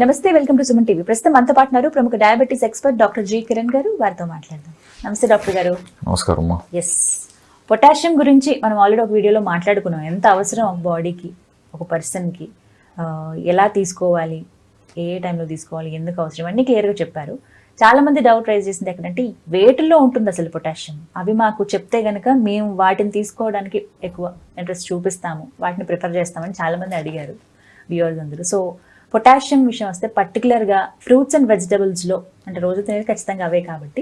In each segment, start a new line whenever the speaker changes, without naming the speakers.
నమస్తే, welcome to Suman TV. ప్రస్తుతం మనతో పాటున్నారు ప్రముఖ diabetes expert doctor G Kiran గారు. వారితో మాట్లాడదాం. నమస్తే డాక్టర్ గారు.
నమస్కారం.
ఎస్, పొటాషియం గురించి మనం ఆల్రెడీ ఒక వీడియోలో మాట్లాడుకున్నాం. ఎంత అవసరం ఒక బాడీకి, ఒక పర్సన్కి, ఎలా తీసుకోవాలి, ఏ టైంలో తీసుకోవాలి, ఎందుకు అవసరం, అన్నీ క్లియర్గా చెప్పారు. చాలా మంది డౌట్ రైజ్ చేసింది ఎక్కడంటే వేటిల్లో ఉంటుంది అసలు పొటాషియం, అవి మాకు చెప్తే గనక మేము వాటిని తీసుకోవడానికి ఎక్కువ ఇంట్రెస్ట్ చూపిస్తాము, వాటిని ప్రిఫర్ చేస్తామని చాలా మంది అడిగారు వ్యూవర్స్ అందరూ. సో పొటాషియం విషయం వస్తే పర్టికులర్గా ఫ్రూట్స్ అండ్ వెజిటబుల్స్లో, అంటే రోజు తినేది ఖచ్చితంగా అవే కాబట్టి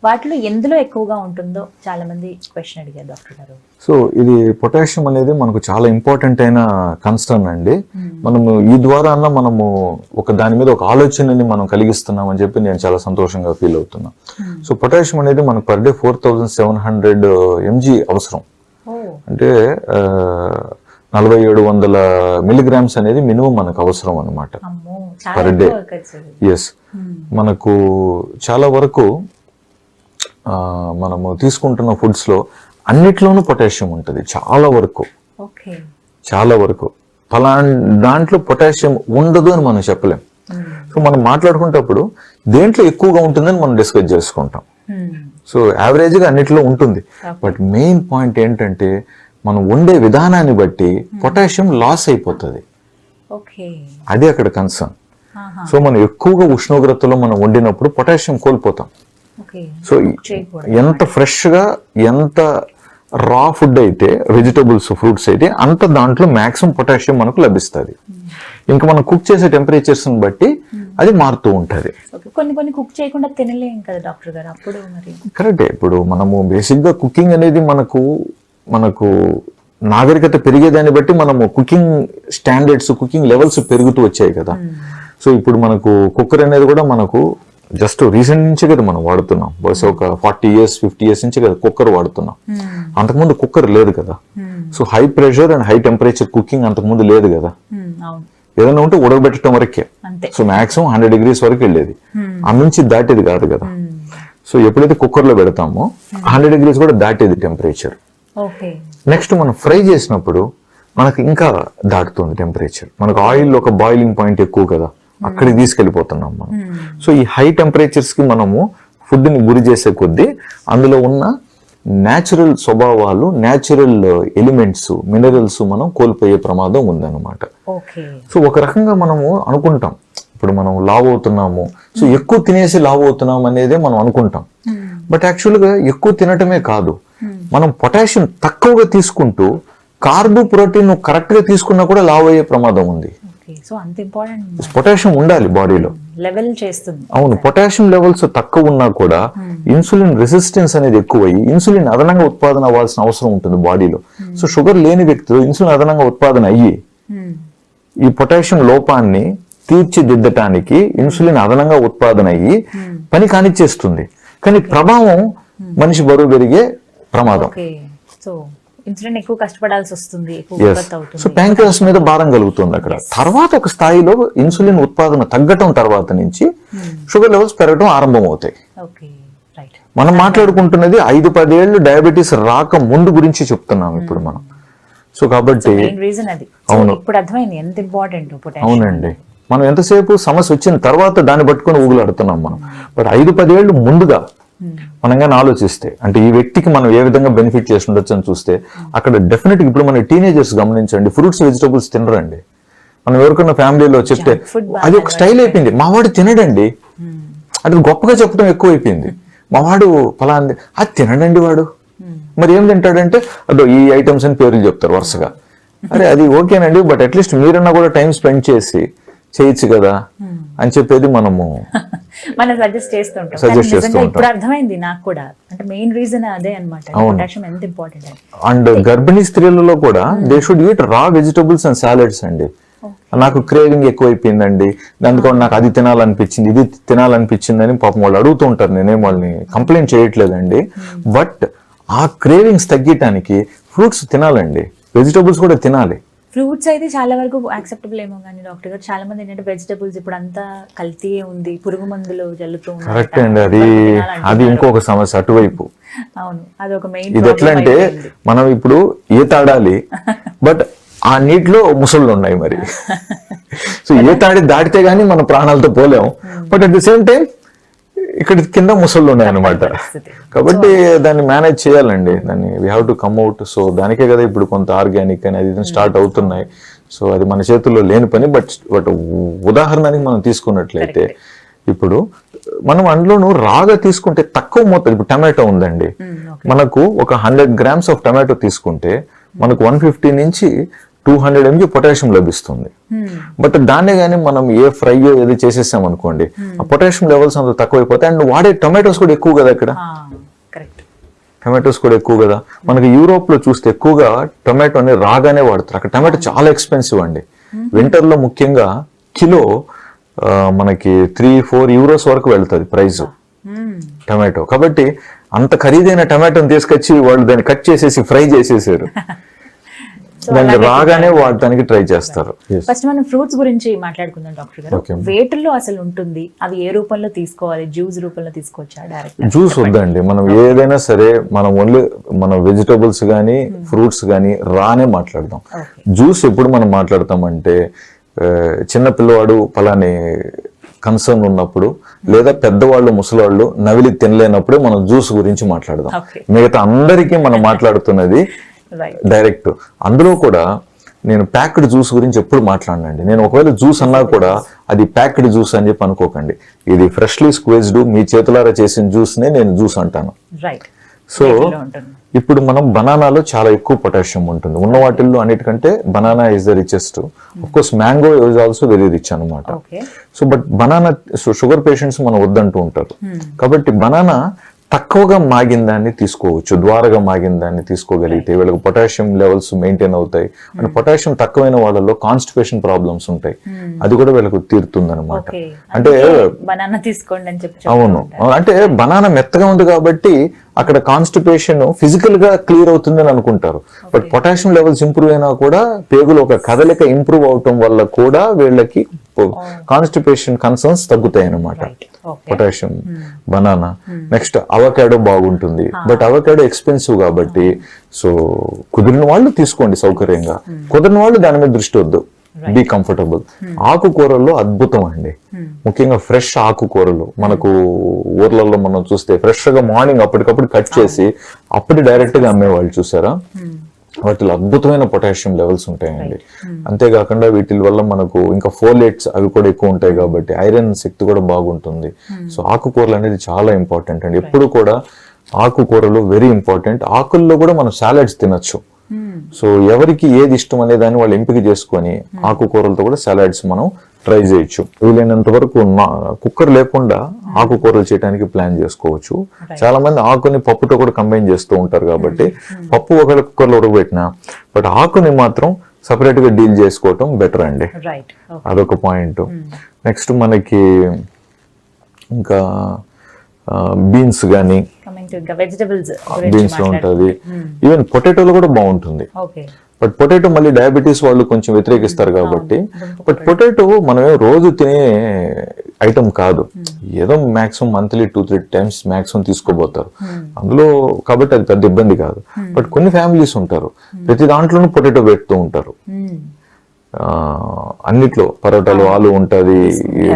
వాటిలో ఎందులో ఎక్కువగా ఉంటుందో చాలా మంది క్వశ్చన్ అడిగారు డాక్టర్ గారు.
సో ఇది పొటాషియం అనేది మనకు చాలా ఇంపార్టెంట్ అయిన కన్సర్న్ అండి. మనము ఈ ద్వారా మనము దాని మీద ఒక ఆలోచనని మనం కలిగిస్తున్నాం అని చెప్పి నేను చాలా సంతోషంగా ఫీల్ అవుతున్నా. సో పొటాషియం అనేది మనకు పర్ డే 4700 mg అవసరం. అంటే 4700 మిలిగ్రామ్స్ అనేది మినిమం మనకు అవసరం అనమాట పర్ డే. ఎస్, మనకు చాలా వరకు మనము తీసుకుంటున్న ఫుడ్స్ లో అన్నిట్లోనూ పొటాషియం ఉంటుంది. చాలా వరకు ఫలానా దాంట్లో పొటాషియం ఉండదు అని మనం చెప్పలేం. సో మనం మాట్లాడుకునేటప్పుడు దేంట్లో ఎక్కువగా ఉంటుందని మనం డిస్కస్ చేసుకుంటాం. సో యావరేజ్ గా అన్నిట్లో ఉంటుంది. బట్ మెయిన్ పాయింట్ ఏంటంటే మనం వండే విధానాన్ని బట్టి పొటాషియం లాస్ అయిపోతుంది. అది అక్కడ కన్సర్న్. సో మనం ఎక్కువగా ఉష్ణోగ్రతలో మనం వండినప్పుడు పొటాషియం కోల్పోతాం. సో ఎంత ఫ్రెష్ గా, ఎంత రా ఫుడ్ అయితే, వెజిటబుల్స్, ఫ్రూట్స్ అయితే అంత దాంట్లో మాక్సిమం పొటాషియం మనకు లభిస్తుంది. ఇంకా మనం కుక్ చేసే టెంపరేచర్స్ బట్టి అది మారుతూ ఉంటది.
కొన్ని కుక్ చేయకుండా తినలేం కదా డాక్టర్ గారు, అప్పుడు మరి
కరెక్టే. ఇప్పుడు మనము బేసిక్ గా కుకింగ్ అనేది మనకు నాగరికత పెరిగేదాన్ని బట్టి మనము కుకింగ్ స్టాండర్డ్స్, కుకింగ్ లెవెల్స్ పెరుగుతూ వచ్చాయి కదా. సో ఇప్పుడు మనకు కుక్కర్ అనేది కూడా మనకు జస్ట్ రీసెంట్ నుంచే కదా మనం వాడుతున్నాం. బహుశా ఒక 40 years 50 years నుంచి కదా కుక్కర్ వాడుతున్నాం. అంతకుముందు కుక్కర్ లేదు కదా. So high pressure and high temperature cooking అంతకుముందు లేదు కదా. ఏదైనా ఉంటే ఉడకబెట్టడం వరకే. సో మాక్సిమం 100 degrees వరకు వెళ్ళేది, నుంచి దాటేది కాదు కదా. సో ఎప్పుడైతే కుక్కర్ లో పెడతామో 100 degrees కూడా దాటేది టెంపరేచర్. నెక్స్ట్ మనం ఫ్రై చేసినప్పుడు మనకు ఇంకా దాటుతుంది టెంపరేచర్. మనకు ఆయిల్ ఒక బాయిలింగ్ పాయింట్ ఎక్కువ కదా, అక్కడికి తీసుకెళ్లిపోతున్నాం మనం. సో ఈ హై టెంపరేచర్స్ కి మనము ఫుడ్ ని గురి చేసే కొద్దీ అందులో ఉన్న న్యాచురల్ స్వభావాలు, న్యాచురల్ ఎలిమెంట్స్, మినరల్స్ మనం కోల్పోయే ప్రమాదం ఉందన్నమాట. సో ఒక రకంగా మనము అనుకుంటాం ఇప్పుడు మనం లావ్ అవుతున్నాము, సో ఎక్కువ తినేసి లావ్ అవుతున్నాం అనేదే మనం అనుకుంటాం. బట్ యాక్చువల్ గా ఎక్కువ తినటమే కాదు, మనం పొటాషియం తక్కువగా తీసుకుంటూ కార్బ్, ప్రోటీన్ కరెక్ట్ గా తీసుకున్నా కూడా లావ్ అయ్యే ప్రమాదం ఉంది. పొటాషియం ఉండాలి బాడీలో. అవును, పొటాషియం లెవెల్స్ తక్కువ ఉన్నా కూడా ఇన్సులిన్ రెసిస్టెన్స్ అనేది ఎక్కువయ్యి ఇన్సులిన్ అదనంగా ఉత్పాదన అవ్వాల్సిన అవసరం ఉంటుంది బాడీలో. సో షుగర్ లేని వ్యక్తులు ఇన్సులిన్ అదనంగా ఉత్పాదన అయ్యి ఈ పొటాషియం లోపాన్ని తీర్చిదిద్దటానికి ఇన్సులిన్ అదనంగా ఉత్పాదన అయ్యి పని కానిచ్చేస్తుంది. కానీ ప్రభావం మనిషి బరువు పెరిగే ప్రమాదం.
ఇన్సులిన్ ఎక్కువ కష్టపడాల్సి వస్తుంది.
సో ప్యాంక్రియాస్ మీద భారం కలుగుతుంది అక్కడ. తర్వాత ఒక స్థాయిలో ఇన్సులిన్ ఉత్పాదన తగ్గటం తర్వాత నుంచి షుగర్ లెవెల్స్ పెరగడం ఆరంభం అవుతాయి. మనం మాట్లాడుకుంటున్నది 5-10 ఏళ్ళు డయాబెటీస్ రాక ముందు గురించి చెప్తున్నాం ఇప్పుడు మనం. సో కాబట్టి
అవును,
అవునండి, మనం ఎంతసేపు సమస్య వచ్చిన తర్వాత దాన్ని పట్టుకొని ఊగులాడుతున్నాం మనం. బట్ 5-10 ఏళ్ళు ముందుగా మనం కానీ ఆలోచిస్తే, అంటే ఈ వ్యక్తికి మనం ఏ విధంగా బెనిఫిట్ చేసి ఉండొచ్చు అని చూస్తే అక్కడ డెఫినెట్ ఇప్పుడు మన టీనేజర్స్ గమనించండి, ఫ్రూట్స్ వెజిటబుల్స్ తినరండి. మనం ఎవరికైనా ఫ్యామిలీలో చెప్తే అది ఒక స్టైల్ అయిపోయింది. మా వాడు తినడండి, అది గొప్పగా చెప్పడం ఎక్కువ అయిపోయింది. మా వాడు ఫలాంది అది తినడండి వాడు. మరి ఏం తింటాడంటే అదో ఈ ఐటమ్స్ అని పేర్లు చెప్తారు వరుసగా. అరే అది ఓకేనండి, బట్ అట్లీస్ట్ మీరన్నా కూడా టైం స్పెండ్ చేసి చేయొచ్చు కదా అని చెప్పేది మనము
సజెస్ట్ చేస్తుంటాం. ఇప్పుడు అర్థమైంది నాకు కూడా, అంటే మెయిన్ రీజన్ అదే అన్నమాట, పొటాషియం ఎంత ఇంపార్టెంట్.
అండ్ గర్భిణీ స్త్రీలలో కూడా దే షుడ్ ఈట్ రా వెజిటబుల్స్ అండ్ సాలడ్స్ అండి. నాకు క్రేవింగ్ ఎక్కువైపోయిందండి, అందుకని నాకు అది తినాలనిపించింది, ఇది తినాలనిపించింది అని పాపం వాళ్ళు అడుగుతూ ఉంటారు. నేనేం వాళ్ళని కంప్లైంట్ చేయట్లేదండి. బట్ ఆ క్రేవింగ్స్ తగ్గటానికి ఫ్రూట్స్ తినాలండి, వెజిటబుల్స్ కూడా తినాలి.
ఫ్రూట్స్ అయితే చాలా వరకు యాక్సెప్టబుల్ ఏమో కానీ డాక్టర్ గారు, చాలా మంది ఏంటంటే వెజిటబుల్స్ ఇప్పుడు అంతా కల్తీ ఉంది, పురుగు మందులు జల్లుతూ.
కరెక్ట్ అండి, అది ఇంకొక సమస్య అటువైపు.
అవును, అది ఒక మెయిన్.
ఇది ఎట్లా అంటే మనం ఇప్పుడు ఈత ఆడాలి, బట్ ఆ నీటిలో ముసళ్ళు ఉన్నాయి మరి. సో ఏ తాడి దాటితే గానీ మన ప్రాణాలతో పోలేం. But at the same time ఇక్కడ కింద ముసళ్ళు ఉన్నాయన్నమాట. కాబట్టి దాన్ని మేనేజ్ చేయాలండి, దాన్ని we have to come out. So దానికే కదా ఇప్పుడు కొంత ఆర్గానిక్ అని అది స్టార్ట్ అవుతున్నాయి. సో అది మన చేతుల్లో లేని పని. బట్ ఉదాహరణకి మనం తీసుకున్నట్లయితే ఇప్పుడు మనం అందులోనూ రాగా తీసుకుంటే తక్కువ మోతాదు. ఇప్పుడు టమాటో ఉందండి, మనకు ఒక 100 grams ఆఫ్ టమాటో తీసుకుంటే మనకు 150 నుంచి 200 mg పొటాషియం లభిస్తుంది. బట్ దాన్నే కానీ మనం ఏ ఫ్రై ఏది చేసేసాం అనుకోండి, ఆ పొటాషియం లెవెల్స్ అంత తక్కువైపోతాయి. అండ్ వాడే టొమాటోస్ కూడా ఎక్కువ కదా, ఇక్కడ టొమాటోస్ కూడా ఎక్కువ కదా. మనకి యూరోప్ లో చూస్తే ఎక్కువగా టొమాటోని రాగానే వాడతారు. అక్కడ టొమాటో చాలా ఎక్స్పెన్సివ్ అండి. వింటర్ లో ముఖ్యంగా కిలో మనకి 3-4 euros వరకు వెళ్తుంది ప్రైస్ టొమాటో. కాబట్టి అంత ఖరీదైన టొమాటోని తీసుకొచ్చి వాళ్ళు దాన్ని కట్ చేసేసి ఫ్రై చేసేసారు. దాన్ని రాగానే వాడటానికి ట్రై చేస్తారు.
ఫస్ట్ మనం ఫ్రూట్స్ గురించి మాట్లాడుకుందాం డాక్టర్ గారు. వేటిల్లో అసలు ఉంటుంది, అవి ఏ రూపంలో తీసుకోవాలి? జ్యూస్ రూపంలో తీసుకోవచ్చా? డైరెక్ట్ జ్యూస్
వద్దండి. మనం ఏదైనా సరే మనం ఓన్లీ మన వెజిటబుల్స్ కానీ ఫ్రూట్స్ కానీ రానే మాట్లాడదాం. జ్యూస్ ఎప్పుడు మనం మాట్లాడతామంటే చిన్న పిల్లవాడు పలాని కన్సర్న్ ఉన్నప్పుడు, లేదా పెద్దవాళ్ళు ముసలివాళ్ళు నవిలి తినలేనప్పుడే మనం జ్యూస్ గురించి మాట్లాడదాం. మిగతా అందరికీ మనం మాట్లాడుతున్నది డైరెక్ట్. అందులో కూడా నేను ప్యాక్డ్ జ్యూస్ గురించి ఎప్పుడు మాట్లాడనండి. నేను ఒకవేళ జ్యూస్ అన్నా కూడా అది ప్యాక్డ్ జ్యూస్ అని చెప్పి అనుకోకండి. ఇది ఫ్రెష్లీ స్క్వేజ్డ్ మీ చేతులారా చేసిన జ్యూస్ నే నేను జ్యూస్ అంటాను. సో ఇప్పుడు మనం బనానాలో చాలా ఎక్కువ పొటాషియం ఉంటుంది. ఉన్న వాటిల్లో అన్నిటికంటే banana is the richest. Of course mango is also very rich అనమాట. So but banana sugar patients మనం వద్దంటూ ఉంటారు. కాబట్టి బనానా తక్కువగా మాగిన దాన్ని తీసుకోవచ్చు, ద్వారగా మాగిన దాన్ని తీసుకోగలిగితే వీళ్ళకి పొటాషియం లెవెల్స్ మెయింటైన్ అవుతాయి. అండ్ పొటాషియం తక్కువైన వాళ్ళలో కాన్స్టిపేషన్ ప్రాబ్లమ్స్ ఉంటాయి, అది కూడా వీళ్ళకి తీరుతుంది అనమాట. అంటే
బనానా తీసుకోండి అని చెప్పి.
అవును, అంటే బనానా మెత్తగా ఉంది కాబట్టి అక్కడ కాన్స్టిపేషన్ ఫిజికల్ గా క్లియర్ అవుతుందని అనుకుంటారు. బట్ పొటాషియం లెవెల్స్ ఇంప్రూవ్ అయినా కూడా పేగులు ఒక కదలిక ఇంప్రూవ్ అవటం వల్ల కూడా వీళ్ళకి కాన్స్టిపేషన్ కన్సర్న్స్ తగ్గుతాయి అన్నమాట. Potassium banana. నెక్స్ట్ అవకాడో బాగుంటుంది, బట్ అవకాడో ఎక్స్పెన్సివ్ కాబట్టి సో కుదిరిన వాళ్ళు తీసుకోండి సౌకర్యంగా, కుదిరిన వాళ్ళు దాని మీద దృష్టి వద్దు. Be comfortable. ఆకుకూరల్లో అద్భుతం అండి, ముఖ్యంగా ఫ్రెష్ ఆకుకూరలు. మనకు ఊర్లలో మనం చూస్తే ఫ్రెష్ గా మార్నింగ్ అప్పటికప్పుడు కట్ చేసి అప్పుడు డైరెక్ట్ గా అమ్మేవాళ్ళు చూసారా, వాటిలో అద్భుతమైన పొటాషియం లెవెల్స్ ఉంటాయండి. అంతేకాకుండా వీటి వల్ల మనకు ఇంకా ఫోలేట్స్ అవి కూడా ఎక్కువ ఉంటాయి కాబట్టి ఐరన్ శక్తి కూడా బాగుంటుంది. సో ఆకుకూరలు అనేది చాలా ఇంపార్టెంట్ అండి. ఎప్పుడు కూడా ఆకుకూరలు వెరీ ఇంపార్టెంట్. ఆకుల్లో కూడా మనం సాలడ్స్ తినొచ్చు. సో ఎవరికి ఏది ఇష్టం అనే దాన్ని వాళ్ళు ఎంపిక చేసుకొని ఆకుకూరలతో కూడా సలాడ్స్ మనం ట్రై చేయొచ్చు. వీలైనంత వరకు కుక్కర్ లేకుండా ఆకుకూరలు చేయడానికి ప్లాన్ చేసుకోవచ్చు. చాలా మంది ఆకుని పప్పుతో కూడా కంబైన్ చేస్తూ ఉంటారు కాబట్టి పప్పు ఒకవేళ కుక్కర్లో ఉడకబెట్టినా బట్ ఆకుని మాత్రం సపరేట్ గా డీల్ చేసుకోవటం బెటర్ అండి. అదొక పాయింట్. నెక్స్ట్ మనకి ఇంకా బీన్స్ గానీ బీన్స్ లో ఉంటది, ఈవెన్ పొటాటోలో కూడా బాగుంటుంది. బట్ పొటాటో మళ్ళీ డయాబెటీస్ వాళ్ళు కొంచెం వ్యతిరేకిస్తారు కాబట్టి. బట్ పొటాటో మనం రోజు తినే ఐటమ్ కాదు, ఏదో మాక్సిమం మంత్లీ 2-3 times మాక్సిమం తీసుకోబోతారు అందులో, కాబట్టి అది పెద్ద ఇబ్బంది కాదు. బట్ కొన్ని ఫ్యామిలీస్ ఉంటారు ప్రతి దాంట్లోనూ పొటాటో పెడుతూ ఉంటారు. అన్నిట్లో పరోటాలో ఆలు ఉంటది,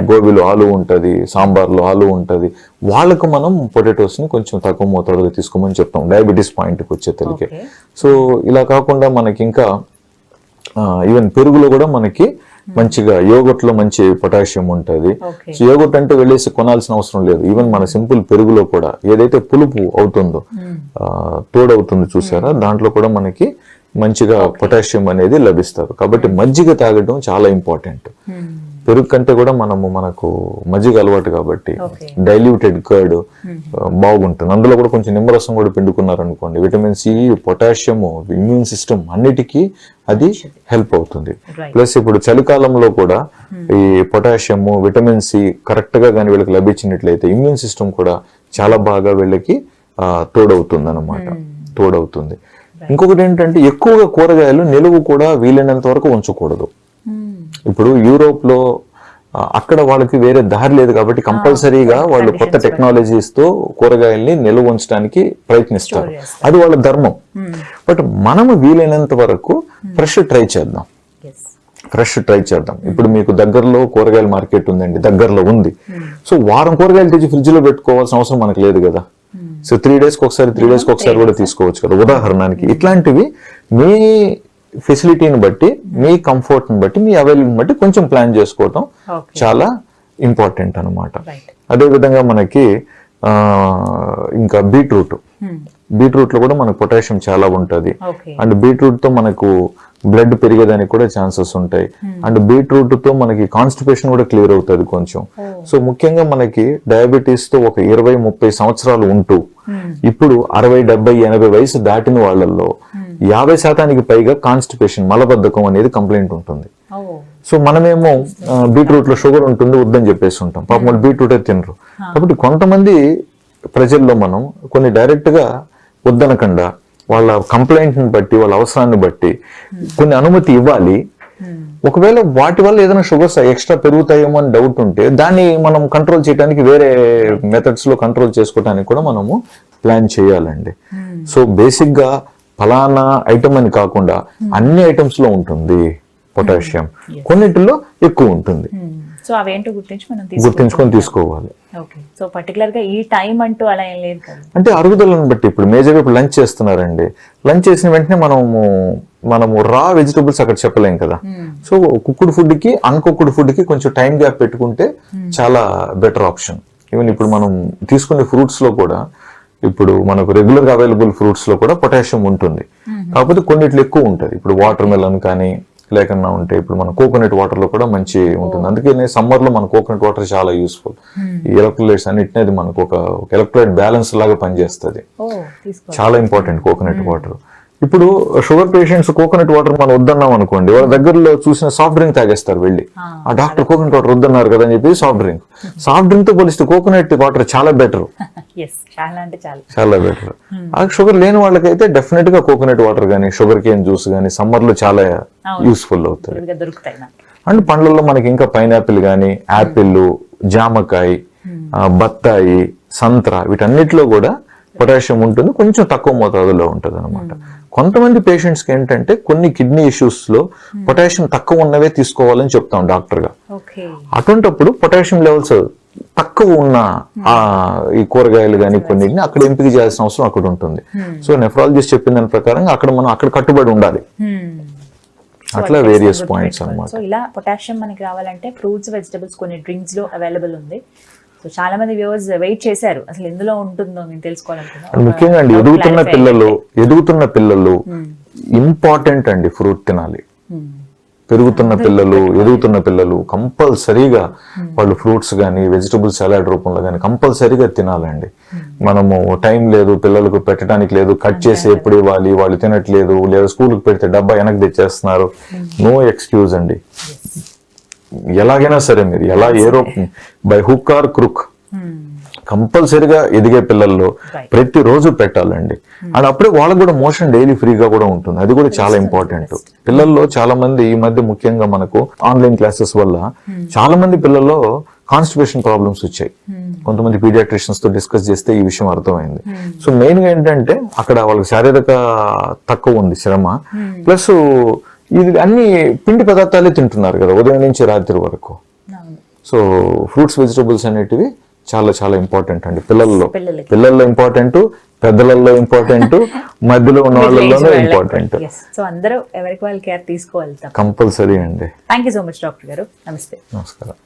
గోబీలో ఆలు ఉంటది, సాంబార్లో ఆలు ఉంటది. వాళ్ళకు మనం పొటాటోస్ ని కొంచెం తక్కువ మోతాదులో తీసుకోమని చెప్తాం డయాబెటీస్ పాయింట్కి వచ్చే తెలికే. సో ఇలా కాకుండా మనకి ఇంకా ఈవెన్ పెరుగులో కూడా మనకి మంచిగా యోగట్ లో మంచి పొటాషియం ఉంటది. సో యోగట్ అంటే వెళ్ళేసి కొనాల్సిన అవసరం లేదు. ఈవెన్ మన సింపుల్ పెరుగులో కూడా ఏదైతే పులుపు అవుతుందో తోడవుతుంది చూసారా, దాంట్లో కూడా మనకి మంచిగా పొటాషియం అనేది లభిస్తారు. కాబట్టి మజ్జిగ తాగడం చాలా ఇంపార్టెంట్. పెరుగు కంటే కూడా మనకు మజ్జిగ అలవాటు కాబట్టి డైల్యూటెడ్ కర్డ్ బాగుంటుంది. అందులో కూడా కొంచెం నిమ్మరసం కూడా పిండుకున్నారు అనుకోండి, vitamin C, potassium, immune system అన్నిటికీ అది హెల్ప్ అవుతుంది. ప్లస్ ఇప్పుడు చలికాలంలో కూడా ఈ పొటాషియం, విటమిన్ సి కరెక్ట్ గా కానీ వీళ్ళకి లభించినట్లయితే ఇమ్యూన్ సిస్టమ్ కూడా చాలా బాగా వీళ్ళకి తోడవుతుంది అన్నమాట, తోడవుతుంది. ఇంకొకటి ఏంటంటే ఎక్కువగా కూరగాయలు నిలువు కూడా వీలైనంత వరకు ఉంచకూడదు. ఇప్పుడు యూరోప్ లో అక్కడ వాళ్ళకి వేరే దారి లేదు కాబట్టి కంపల్సరీగా వాళ్ళు కొత్త టెక్నాలజీస్ తో కూరగాయల్ని నిలువ ఉంచడానికి ప్రయత్నిస్తారు, అది వాళ్ళ ధర్మం. బట్ మనము వీలైనంత వరకు ఫ్రెష్ ట్రై చేద్దాం. ఫ్రెష్ ట్రై చేద్దాం. ఇప్పుడు మీకు దగ్గరలో కూరగాయల మార్కెట్ ఉందండి, దగ్గరలో ఉంది. సో వారం కూరగాయలు తెచ్చి ఫ్రిడ్జ్ లో పెట్టుకోవాల్సిన అవసరం మనకు లేదు కదా. సో 3 days ఒకసారి 3 days ఒకసారి కూడా తీసుకోవచ్చు కదా ఉదాహరణకి. ఇట్లాంటివి మీ ఫెసిలిటీని బట్టి, మీ కంఫర్ట్ ని బట్టి, మీ అవైలబిలిటీని బట్టి కొంచెం ప్లాన్ చేసుకోవటం చాలా ఇంపార్టెంట్ అన్నమాట. అదే విధంగా మనకి ఇంకా బీట్రూట్ లో కూడా మనకు పొటాషియం చాలా ఉంటది. అండ్ బీట్రూట్ తో మనకు బ్లడ్ పెరిగేదానికి కూడా ఛాన్సెస్ ఉంటాయి. అండ్ బీట్రూట్ తో మనకి కాన్స్టిపేషన్ కూడా క్లియర్ అవుతుంది కొంచెం. సో ముఖ్యంగా మనకి డయాబెటీస్ తో ఒక 20-30 సంవత్సరాలు ఉంటూ ఇప్పుడు 60, 70, 80 వయసు దాటిన వాళ్ళల్లో 50% పైగా కాన్స్టిపేషన్, మలబద్ధకం అనేది కంప్లైంట్ ఉంటుంది. సో మనమేమో బీట్రూట్ లో షుగర్ ఉంటుంది వద్దని చెప్పేసి ఉంటాం, పాపం వాళ్ళు బీట్రూటే తినరు. కాబట్టి కొంతమంది ప్రజల్లో మనం కొన్ని డైరెక్ట్ గా వద్దనకుండా వాళ్ళ కంప్లైంట్ ని బట్టి, వాళ్ళ అవసరాన్ని బట్టి కొన్ని అనుమతి ఇవ్వాలి. ఒకవేళ వాటి వల్ల ఏదైనా షుగర్స్ ఎక్స్ట్రా పెరుగుతాయేమో అని డౌట్ ఉంటే దాన్ని మనం కంట్రోల్ చేయడానికి వేరే మెథడ్స్ లో కంట్రోల్ చేసుకోవడానికి కూడా మనము ప్లాన్ చేయాలండి. సో బేసిక్ గా ఫలానా ఐటమ్ అని కాకుండా అన్ని ఐటమ్స్ లో ఉంటుంది పొటాషియం, కొన్నిటిలో ఎక్కువ ఉంటుంది.
సో అవేంటో
గుర్తించుకొని తీసుకోవాలి.
ఓకే. సో పర్టికులర్ గా ఈ టైం అంటూ అలా ఏం లేదు కదా.
అంటే అరుగుదలను బట్టి ఇప్పుడు మేజర్గా ఇప్పుడు లంచ్ చేస్తున్నారండి, లంచ్ చేసిన వెంటనే మనము రా వెజిటబుల్స్ అక్కడ చెప్పలేం కదా. సో కుక్డ్ ఫుడ్ కి అన్కుక్డ్ ఫుడ్ కి కొంచెం టైం గ్యాప్ పెట్టుకుంటే చాలా బెటర్ ఆప్షన్. ఈవెన్ ఇప్పుడు మనం తీసుకునే ఫ్రూట్స్ లో కూడా ఇప్పుడు మనకు రెగ్యులర్ గా అవైలబుల్ ఫ్రూట్స్ లో కూడా పొటాషియం ఉంటుంది. కాకపోతే కొన్నిట్లో ఎక్కువ ఉంటుంది. ఇప్పుడు వాటర్ మెలన్ కానీ లేకన్నా ఉంటే ఇప్పుడు మన కోకోనట్ వాటర్ లో కూడా మంచి ఉంటుంది. అందుకనే సమ్మర్ లో మన కోకోనట్ వాటర్ చాలా యూస్ఫుల్. ఈ ఎలక్ట్రోలైట్స్ అన్నిటిని అది మనకు ఒక ఎలక్ట్రోలైట్ బ్యాలెన్స్ లాగా పనిచేస్తుంది. చాలా ఇంపార్టెంట్ కోకోనట్ వాటర్. ఇప్పుడు షుగర్ పేషెంట్స్ కోకోనట్ వాటర్ మనం వద్దన్నాం అనుకోండి, వాళ్ళ దగ్గరలో చూసిన సాఫ్ట్ డ్రింక్ తాగేస్తారు వెళ్ళి. ఆ డాక్టర్ కోకోనట్ వాటర్ వద్దన్నారు కదా అని చెప్పి సాఫ్ట్ డ్రింక్ తో పోలిస్తే కోకోనట్ వాటర్ చాలా బెటర్, చాలా బెటర్. ఆ షుగర్ లేని వాళ్ళకైతే డెఫినెట్ గా కోకోనట్ వాటర్ గానీ, షుగర్ కేన్ జ్యూస్ గానీ సమ్మర్ లో చాలా యూస్ఫుల్ అవుతుంది. అండ్ పండ్లలో మనకి ఇంకా పైనాపిల్ గానీ, యాపిల్, జామకాయ, బత్తాయి, సంత్రా వీటన్నిటిలో కూడా పొటాషియం ఉంటుంది, కొంచెం తక్కువ మోతాదులో ఉంటుంది అనమాట. కొంతమంది పేషెంట్స్ కి ఏంటంటే కొన్ని కిడ్నీ ఇష్యూస్ లో పొటాషియం తక్కువ ఉన్నవే తీసుకోవాలని చెప్తాం డాక్టర్ గా. అటువంటిప్పుడు పొటాషియం లెవెల్స్ తక్కువ ఉన్న ఈ కూరగాయలు కానీ కొన్నిటిని అక్కడ ఎంపిక చేయాల్సిన అవసరం అక్కడ ఉంటుంది. సో నెఫ్రాలజిస్ట్ చెప్పిన దాని ప్రకారం అక్కడ కట్టుబడి ఉండాలి. అట్లా వేరియస్ పాయింట్స్ అన్నమాట.
సో ఇలా పొటాషియం మనకి రావాలంటే ఫ్రూట్స్, వెజిటబుల్స్, కొన్ని డ్రింక్స్ లో అవైలబుల్ ఉంది. సో చాలా మంది వ్యూవర్స్ వెయిట్ చేశారు అసలు ఎందులో ఉంటుందో నేను తెలుసుకోవాలనుకున్నాను.
ముఖ్యంగా అండి ఎదుగుతున్న పిల్లలు ఇంపార్టెంట్ అండి, ఫ్రూట్ తినాలి. పెరుగుతున్న పిల్లలు, ఎదుగుతున్న పిల్లలు కంపల్సరీగా వాళ్ళు ఫ్రూట్స్ కానీ, వెజిటబుల్స్ సలాడ్ రూపంలో కానీ కంపల్సరీగా తినాలండి. మనము టైం లేదు, పిల్లలకు పెట్టడానికి లేదు, కట్ చేసి ఎప్పుడు ఇవ్వాలి, వాళ్ళు తినట్లేదు, లేదా స్కూల్కి పెడితే డబ్బా వెనక్కి తెచ్చేస్తున్నారు. నో ఎక్స్క్యూజ్ అండి. ఎలాగైనా సరే మీరు బై హుక్ ఆర్ క్రుక్ కంపల్సరీగా ఎదిగే పిల్లల్లో ప్రతిరోజు పెట్టాలండి. అండ్ అప్పుడే వాళ్ళకు కూడా మోషన్ డైలీ ఫ్రీగా కూడా ఉంటుంది. అది కూడా చాలా ఇంపార్టెంట్. పిల్లల్లో చాలా మంది ఈ మధ్య ముఖ్యంగా మనకు ఆన్లైన్ క్లాసెస్ వల్ల చాలా మంది పిల్లల్లో కాన్స్టిపేషన్ ప్రాబ్లమ్స్ వచ్చాయి. కొంతమంది పీడియాట్రిషియన్స్ తో డిస్కస్ చేస్తే ఈ విషయం అర్థమైంది. సో మెయిన్ గా ఏంటంటే అక్కడ వాళ్ళకి శారీరక తక్కువ ఉంది శ్రమ, ప్లస్ ఇది అన్ని పిండి పదార్థాలే తింటున్నారు కదా ఉదయం నుంచి రాత్రి వరకు. సో ఫ్రూట్స్, వెజిటబుల్స్ అనేటివి చాలా చాలా ఇంపార్టెంట్ అండి పిల్లల్లో ఇంపార్టెంట్, పెద్దలలో ఇంపార్టెంట్, మధ్యలో ఉన్న వాళ్ళలోనూ ఇంపార్టెంట్.
సో అందరూ ఎవరికి వాళ్ళు కేర్ తీసుకోవాలి
కంపల్సరీ అండి.
Thank you so much doctor గారు. నమస్తే.
నమస్కారం.